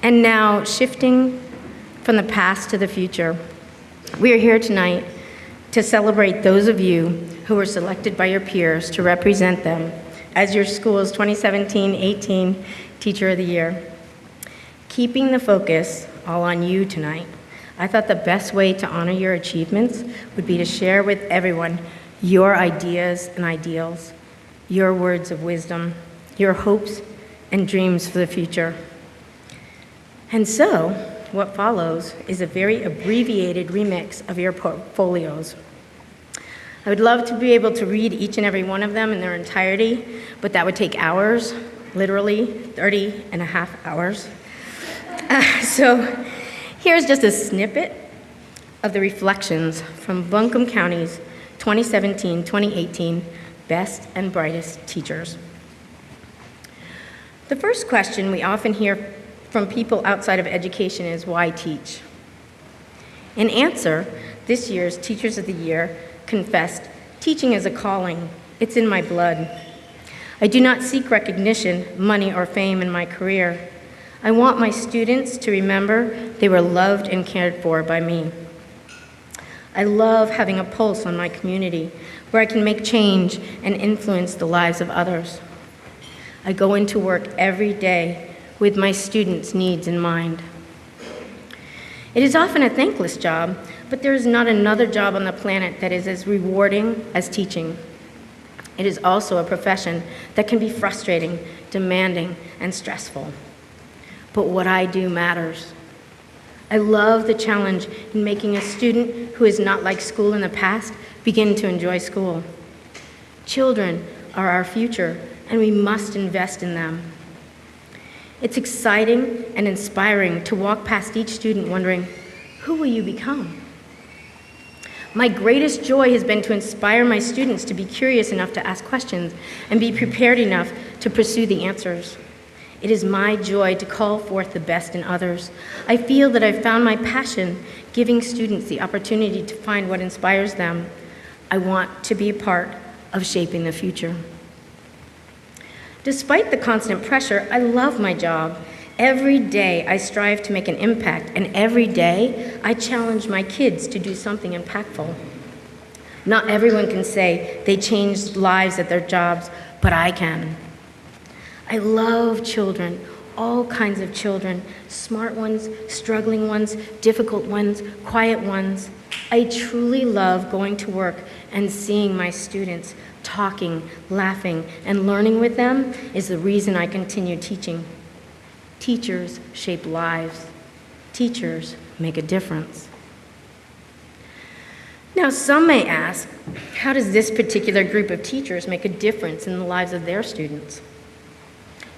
And now, shifting from the past to the future, we are here tonight to celebrate those of you who were selected by your peers to represent them as your school's 2017-18 Teacher of the Year. Keeping the focus all on you tonight, I thought the best way to honor your achievements would be to share with everyone your ideas and ideals, your words of wisdom, your hopes and dreams for the future. And so, what follows is a very abbreviated remix of your portfolios. I would love to be able to read each and every one of them in their entirety, but that would take hours, literally 30 and a half hours. So here's just a snippet of the reflections from Buncombe County's 2017-2018 Best and Brightest Teachers. The first question we often hear from people outside of education is, why teach? In answer, this year's Teachers of the Year confessed, teaching is a calling. It's in my blood. I do not seek recognition, money, or fame in my career. I want my students to remember they were loved and cared for by me. I love having a pulse on my community where I can make change and influence the lives of others. I go into work every day with my students' needs in mind. It is often a thankless job, but there is not another job on the planet that is as rewarding as teaching. It is also a profession that can be frustrating, demanding, and stressful. But what I do matters. I love the challenge in making a student who is not like school in the past begin to enjoy school. Children are our future, and we must invest in them. It's exciting and inspiring to walk past each student wondering, who will you become? My greatest joy has been to inspire my students to be curious enough to ask questions and be prepared enough to pursue the answers. It is my joy to call forth the best in others. I feel that I've found my passion, giving students the opportunity to find what inspires them. I want to be a part of shaping the future. Despite the constant pressure, I love my job. Every day I strive to make an impact, and every day I challenge my kids to do something impactful. Not everyone can say they changed lives at their jobs, but I can. I love children, all kinds of children, smart ones, struggling ones, difficult ones, quiet ones. I truly love going to work and seeing my students talking, laughing, and learning with them is the reason I continue teaching. Teachers shape lives. Teachers make a difference. Now, some may ask, how does this particular group of teachers make a difference in the lives of their students?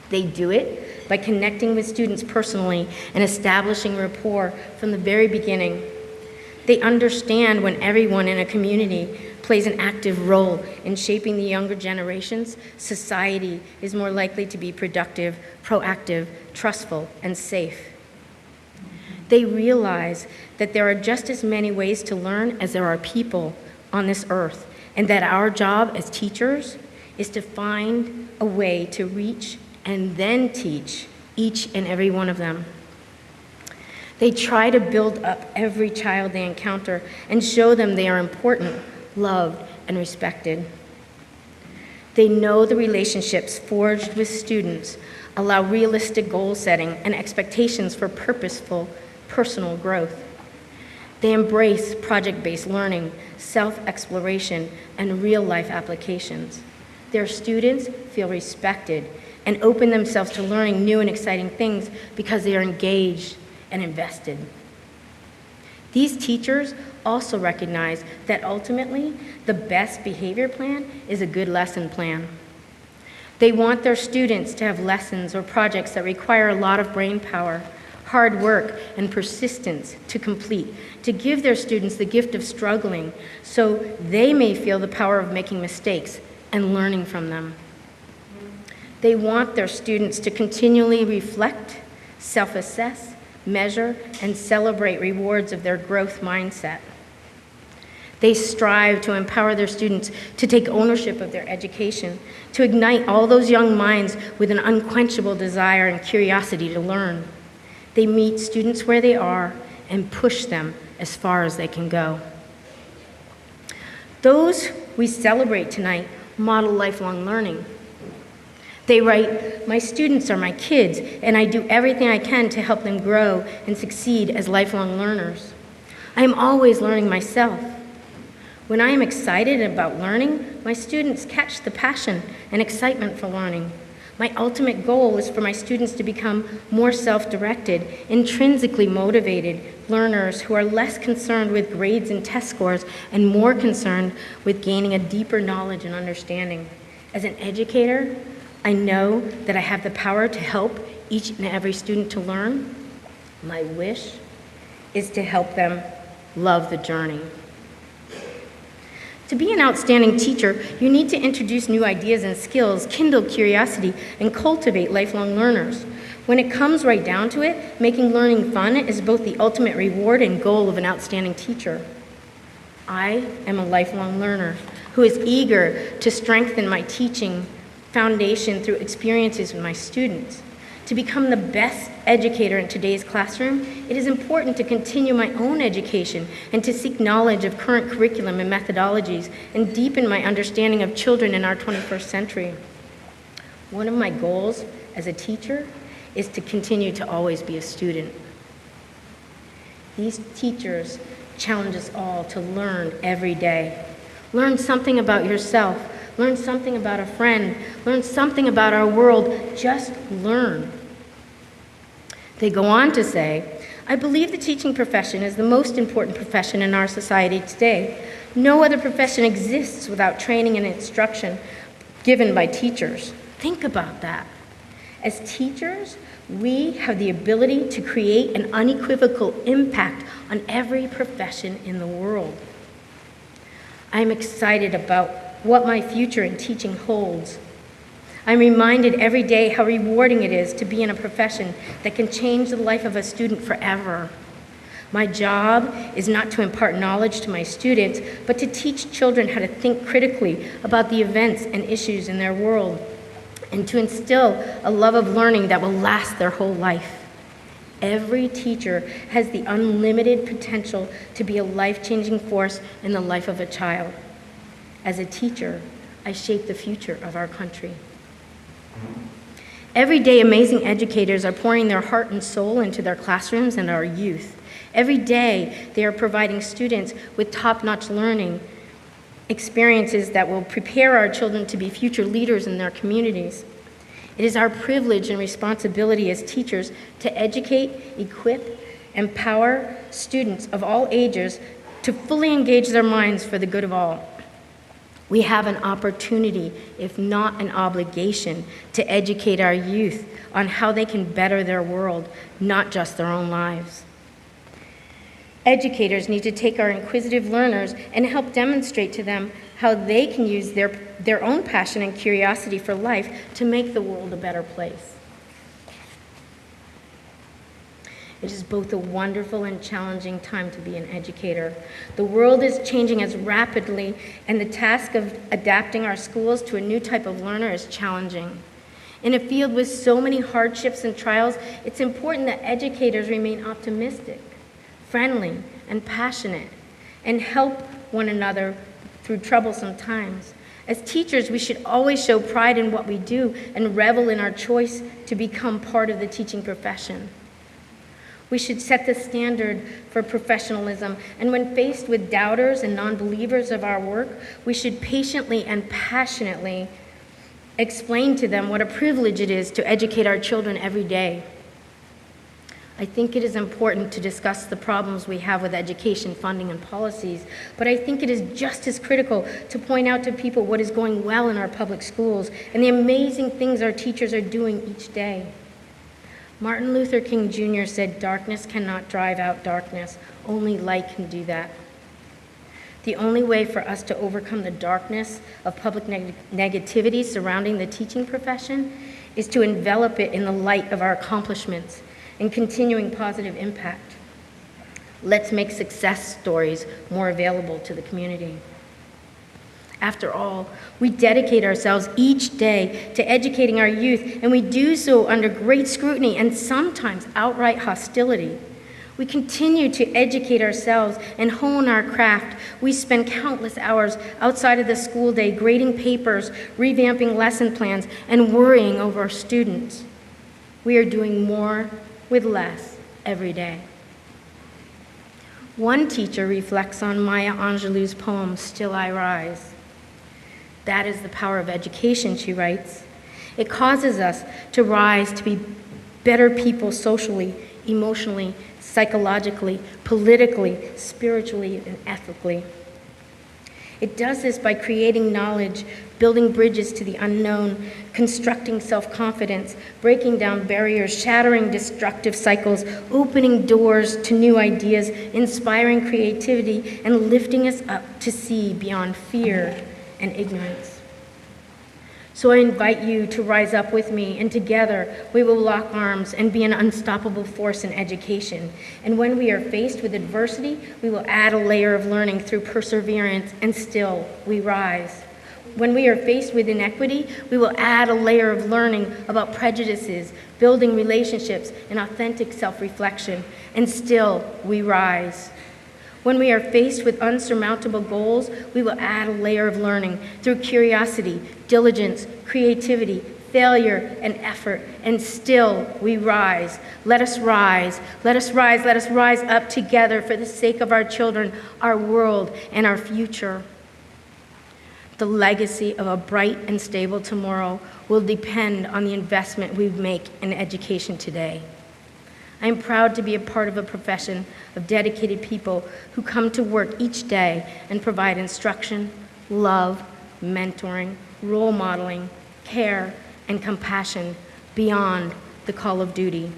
They do it by connecting with students personally and establishing rapport from the very beginning. They understand when everyone in a community plays an active role in shaping the younger generations, society is more likely to be productive, proactive, trustful, and safe. They realize that there are just as many ways to learn as there are people on this earth, and that our job as teachers is to find a way to reach and then teach each and every one of them. They try to build up every child they encounter and show them they are important, loved, and respected. They know the relationships forged with students allow realistic goal setting and expectations for purposeful, personal growth. They embrace project-based learning, self-exploration, and real-life applications. Their students feel respected and open themselves to learning new and exciting things because they are engaged and invested. These teachers also recognize that ultimately, the best behavior plan is a good lesson plan. They want their students to have lessons or projects that require a lot of brain power, hard work, and persistence to complete, to give their students the gift of struggling so they may feel the power of making mistakes and learning from them. They want their students to continually reflect, self-assess, measure, and celebrate rewards of their growth mindset. They strive to empower their students to take ownership of their education, to ignite all those young minds with an unquenchable desire and curiosity to learn. They meet students where they are and push them as far as they can go. Those we celebrate tonight model lifelong learning. They write, "My students are my kids, and I do everything I can to help them grow and succeed as lifelong learners. I am always learning myself. When I am excited about learning, my students catch the passion and excitement for learning. My ultimate goal is for my students to become more self-directed, intrinsically motivated learners who are less concerned with grades and test scores and more concerned with gaining a deeper knowledge and understanding. As an educator, I know that I have the power to help each and every student to learn. My wish is to help them love the journey." To be an outstanding teacher, you need to introduce new ideas and skills, kindle curiosity, and cultivate lifelong learners. When it comes right down to it, making learning fun is both the ultimate reward and goal of an outstanding teacher. I am a lifelong learner who is eager to strengthen my teaching foundation through experiences with my students. To become the best educator in today's classroom, it is important to continue my own education and to seek knowledge of current curriculum and methodologies and deepen my understanding of children in our 21st century. One of my goals as a teacher is to continue to always be a student. These teachers challenge us all to learn every day. Learn something about yourself. Learn something about a friend. Learn something about our world. Just learn. They go on to say, "I believe the teaching profession is the most important profession in our society today. No other profession exists without training and instruction given by teachers." Think about that. As teachers, we have the ability to create an unequivocal impact on every profession in the world. I'm excited about what my future in teaching holds. I'm reminded every day how rewarding it is to be in a profession that can change the life of a student forever. My job is not to impart knowledge to my students, but to teach children how to think critically about the events and issues in their world, and to instill a love of learning that will last their whole life. Every teacher has the unlimited potential to be a life-changing force in the life of a child. As a teacher, I shape the future of our country. Every day, amazing educators are pouring their heart and soul into their classrooms and our youth. Every day, they are providing students with top-notch learning experiences that will prepare our children to be future leaders in their communities. It is our privilege and responsibility as teachers to educate, equip, empower students of all ages to fully engage their minds for the good of all. We have an opportunity, if not an obligation, to educate our youth on how they can better their world, not just their own lives. Educators need to take our inquisitive learners and help demonstrate to them how they can use their own passion and curiosity for life to make the world a better place. It is both a wonderful and challenging time to be an educator. The world is changing as rapidly, and the task of adapting our schools to a new type of learner is challenging. In a field with so many hardships and trials, it's important that educators remain optimistic, friendly, and passionate, and help one another through troublesome times. As teachers, we should always show pride in what we do and revel in our choice to become part of the teaching profession. We should set the standard for professionalism, and when faced with doubters and non-believers of our work, we should patiently and passionately explain to them what a privilege it is to educate our children every day. I think it is important to discuss the problems we have with education funding and policies, but I think it is just as critical to point out to people what is going well in our public schools and the amazing things our teachers are doing each day. Martin Luther King Jr. said, "Darkness cannot drive out darkness. Only light can do that." The only way for us to overcome the darkness of public negativity surrounding the teaching profession is to envelop it in the light of our accomplishments and continuing positive impact. Let's make success stories more available to the community. After all, we dedicate ourselves each day to educating our youth, and we do so under great scrutiny and sometimes outright hostility. We continue to educate ourselves and hone our craft. We spend countless hours outside of the school day grading papers, revamping lesson plans, and worrying over our students. We are doing more with less every day. One teacher reflects on Maya Angelou's poem, Still I Rise. That is the power of education, she writes. It causes us to rise to be better people socially, emotionally, psychologically, politically, spiritually, and ethically. It does this by creating knowledge, building bridges to the unknown, constructing self-confidence, breaking down barriers, shattering destructive cycles, opening doors to new ideas, inspiring creativity, and lifting us up to see beyond fear and ignorance. So I invite you to rise up with me, and together we will lock arms and be an unstoppable force in education. And when we are faced with adversity, we will add a layer of learning through perseverance, and still we rise. When we are faced with inequity, we will add a layer of learning about prejudices, building relationships, and authentic self-reflection, and still we rise. When we are faced with unsurmountable goals, we will add a layer of learning through curiosity, diligence, creativity, failure, and effort, and still we rise. Let us rise. Let us rise. Let us rise up together for the sake of our children, our world, and our future. The legacy of a bright and stable tomorrow will depend on the investment we make in education today. I am proud to be a part of a profession of dedicated people who come to work each day and provide instruction, love, mentoring, role modeling, care, and compassion beyond the call of duty.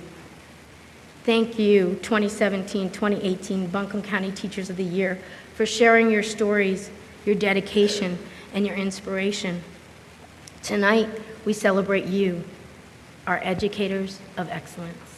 Thank you, 2017-2018 Buncombe County Teachers of the Year, for sharing your stories, your dedication, and your inspiration. Tonight, we celebrate you, our educators of excellence.